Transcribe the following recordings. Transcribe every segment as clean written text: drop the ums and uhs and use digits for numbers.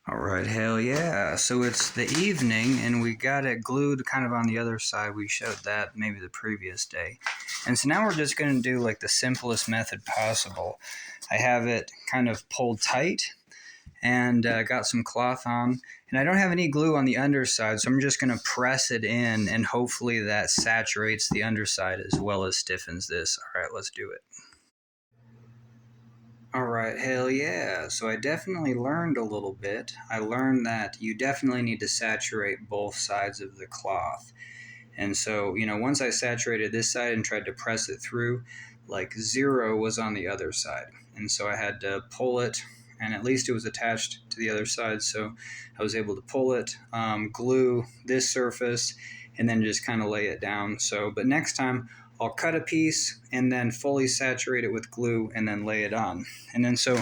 All right, hell yeah. So it's the evening, and we got it glued kind of on the other side. We showed that maybe the previous day. And so now we're just going to do like the simplest method possible. I have it kind of pulled tight and got some cloth on. And I don't have any glue on the underside, so I'm just going to press it in, and hopefully that saturates the underside as well as stiffens this. All right, let's do it. All right, hell yeah. So I definitely learned a little bit. I learned that you definitely need to saturate both sides of the cloth. And so, once I saturated this side and tried to press it through, like 0 was on the other side. And so I had to pull it, and at least it was attached to the other side. So I was able to pull it, glue this surface, and then just kind of lay it down. But next time, I'll cut a piece and then fully saturate it with glue and then lay it on. And then so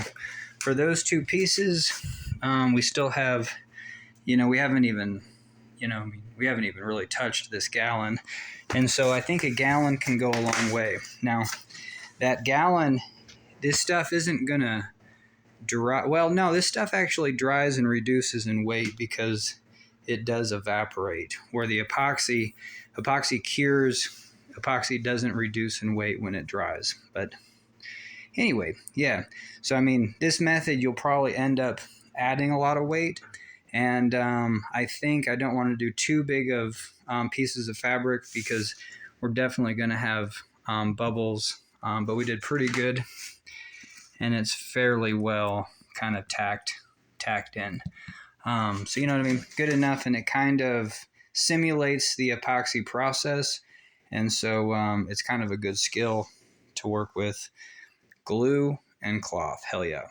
for those two pieces, we still have, we haven't even, we haven't even really touched this gallon. And so I think a gallon can go a long way. Now, that gallon, this stuff isn't going to dry. Well, no, this stuff actually dries and reduces in weight because it does evaporate. Where the epoxy cures. Epoxy doesn't reduce in weight when it dries. But anyway, yeah. So, this method, you'll probably end up adding a lot of weight. And I think I don't want to do too big of pieces of fabric because we're definitely going to have bubbles. But we did pretty good. And it's fairly well kind of tacked in. So, you know what I mean? Good enough. And it kind of simulates the epoxy process. And so it's kind of a good skill to work with glue and cloth. Hell yeah.